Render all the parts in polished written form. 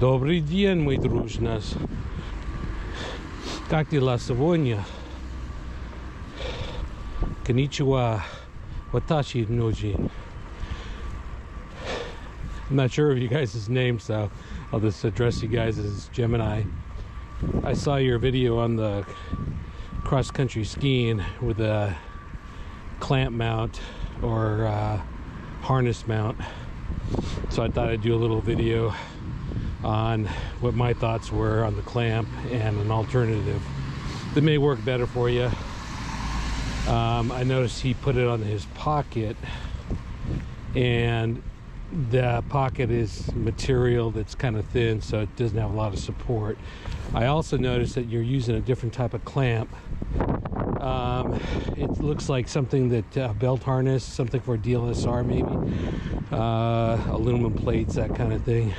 Добрый день, мой дружнас. Как дела сегодня? Konnichiwa. Watashi nojin. I'm not sure of you guys' names, so I'll just address you guys as Gemini. I saw your video on the cross-country skiing with a clamp mount or harness mount, so I thought I'd do a little video on what my thoughts were on the clamp and an alternative that may work better for you. I noticed he put it on his pocket, and the pocket is material that's kind of thin, so it doesn't have a lot of support. I also noticed that you're using a different type of clamp. It looks like something that belt harness, something for DLSR maybe, aluminum plates, that kind of thing.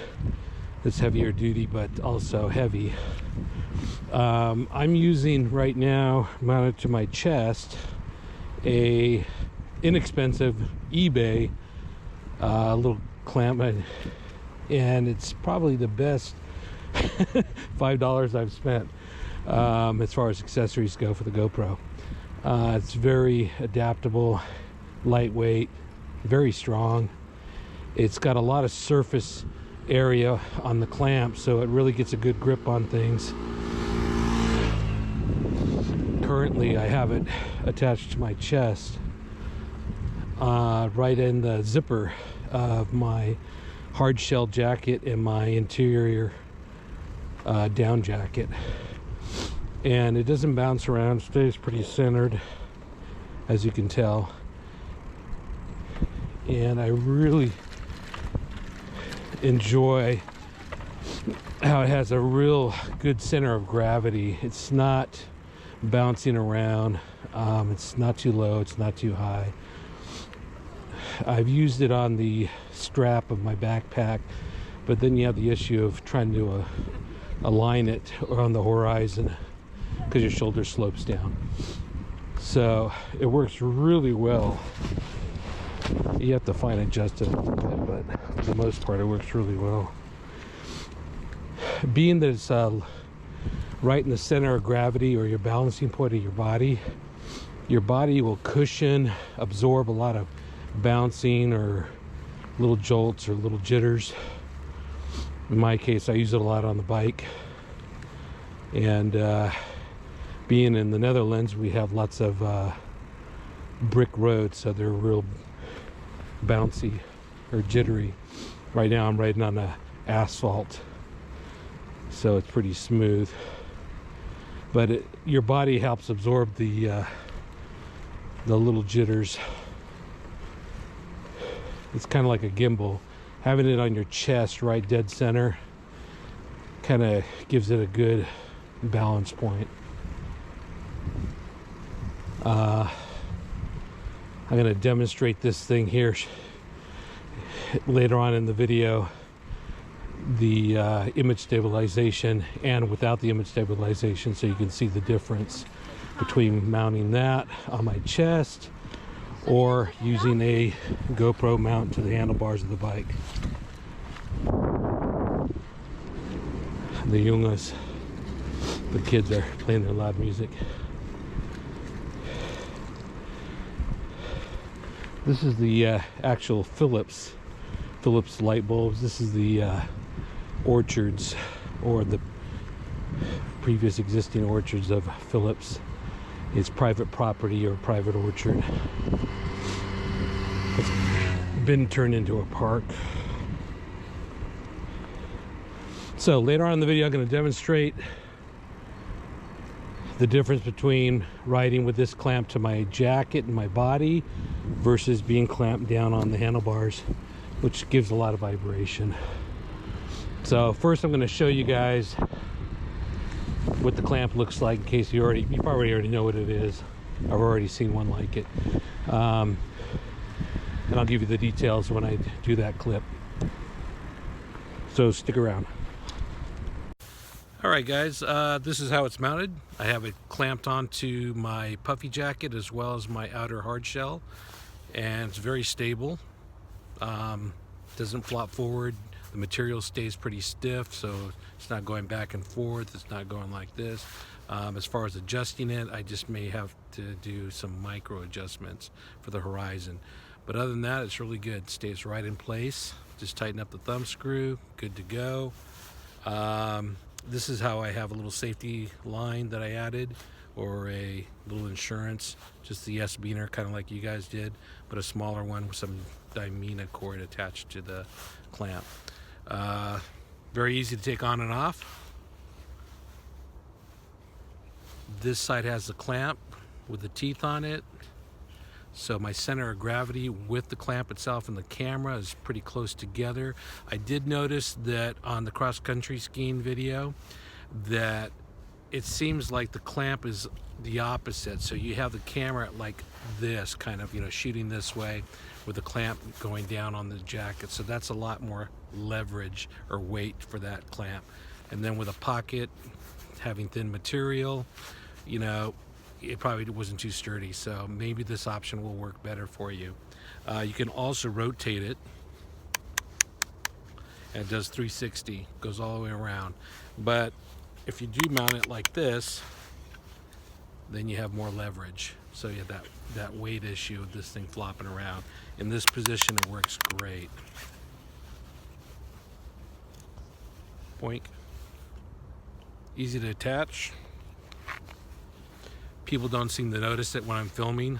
It's heavier duty but also heavy. I'm using right now, mounted to my chest, a inexpensive eBay little clamp, and it's probably the best $5 I've spent as far as accessories go for the GoPro. It's very adaptable, lightweight, very strong. It's got a lot of surface area on the clamp, so it really gets a good grip on things. Currently I have it attached to my chest, right in the zipper of my hard shell jacket and my interior down jacket, and it doesn't bounce around, stays pretty centered, as you can tell. And I really enjoy how it has a real good center of gravity. It's not bouncing around, it's not too low, it's not too high. I've used it on the strap of my backpack, but then you have the issue of trying to align it on the horizon because your shoulder slopes down. So it works really well. You have to fine adjust it a little bit, but for the most part it works really well. Being that it's right in the center of gravity, or your balancing point of your body will cushion, absorb a lot of bouncing or little jolts or little jitters. In my case, I use it a lot on the bike, and being in the Netherlands, we have lots of brick roads, so they're real bouncy or jittery. Right now I'm riding on the asphalt, so it's pretty smooth, but your body helps absorb the little jitters. It's kind of like a gimbal. Having it on your chest right dead center kind of gives it a good balance point. I'm going to demonstrate this thing here later on in the video, the image stabilization and without the image stabilization, so you can see the difference between mounting that on my chest or using a GoPro mount to the handlebars of the bike. The Jungas, the kids are playing their loud music. This is the actual Philips light bulbs. This is the orchards, or the previous existing orchards of Philips. It's private property or private orchard. It's been turned into a park. So later on in the video I'm going to demonstrate the difference between riding with this clamp to my jacket and my body versus being clamped down on the handlebars, which gives a lot of vibration. So first I'm going to show you guys what the clamp looks like, in case you probably already know what it is. I've already seen one like it, and I'll give you the details when I do that clip, so stick around. Alright guys, this is how it's mounted. I have it clamped onto my puffy jacket as well as my outer hard shell, and it's very stable. Doesn't flop forward. The material stays pretty stiff, so it's not going back and forth. It's not going like this. As far as adjusting it, I just may have to do some micro adjustments for the horizon. But other than that, it's really good. It stays right in place. Just tighten up the thumb screw. Good to go. This is how I have a little safety line that I added, or a little insurance, just the S-beaner, kind of like you guys did, but a smaller one with some Gemini cord attached to the clamp. Very easy to take on and off. This side has the clamp with the teeth on it, so my center of gravity with the clamp itself and the camera is pretty close together. I did notice that on the cross-country skiing video that it seems like the clamp is the opposite, so you have the camera like this, kind of, you know, shooting this way with the clamp going down on the jacket, so that's a lot more leverage or weight for that clamp. And then with a pocket having thin material, you know, it probably wasn't too sturdy, so maybe this option will work better for you. You can also rotate it, and it does 360, goes all the way around. But if you do mount it like this, then you have more leverage, so you have that weight issue of this thing flopping around. In this position, it works great. Boink. Easy to attach. People don't seem to notice it when I'm filming.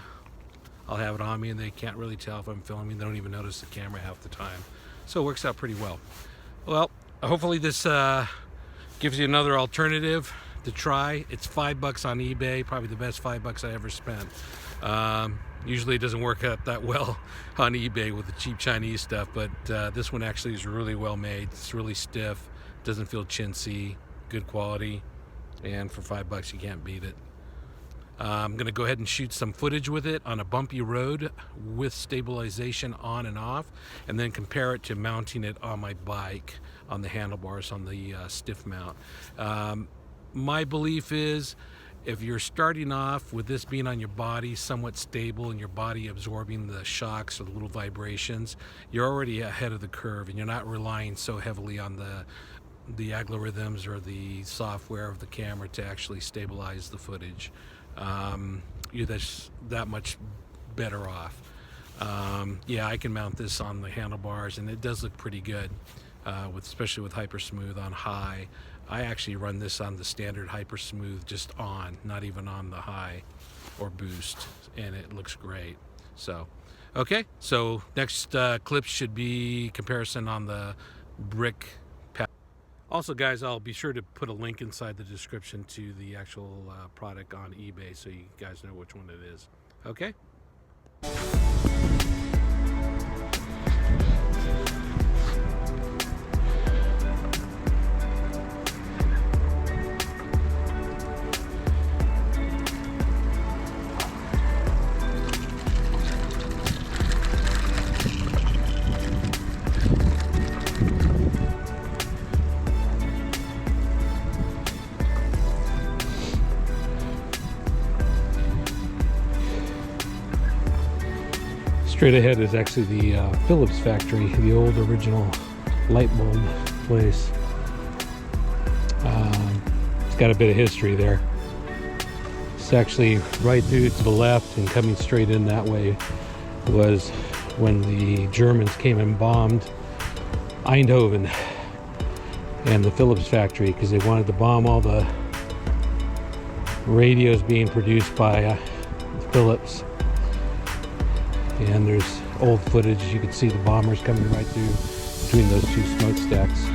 I'll have it on me and they can't really tell if I'm filming. They don't even notice the camera half the time. So it works out pretty well. Well, hopefully this gives you another alternative to try. It's $5 on eBay, probably the best $5 I ever spent. Usually it doesn't work out that well on eBay with the cheap Chinese stuff, but this one actually is really well made. It's really stiff, doesn't feel chintzy, good quality, and for $5 you can't beat it. I'm going to go ahead and shoot some footage with it on a bumpy road with stabilization on and off, and then compare it to mounting it on my bike on the handlebars on the stiff mount. My belief is, if you're starting off with this being on your body somewhat stable and your body absorbing the shocks or the little vibrations, you're already ahead of the curve and you're not relying so heavily on the algorithms or the software of the camera to actually stabilize the footage. You're that much better off. Yeah, I can mount this on the handlebars and it does look pretty good, especially with hyper smooth on high. I actually run this on the standard hyper smooth, just on, not even on the high or boost, and it looks great. So okay, so next clip should be comparison on the brick. Also, guys, I'll be sure to put a link inside the description to the actual product on eBay so you guys know which one it is. Okay? Straight ahead is actually the Philips factory, the old original light bulb place. It's got a bit of history there. It's actually right through to the left and coming straight in that way was when the Germans came and bombed Eindhoven and the Philips factory, because they wanted to bomb all the radios being produced by Philips. And there's old footage. You can see the bombers coming right through between those two smokestacks.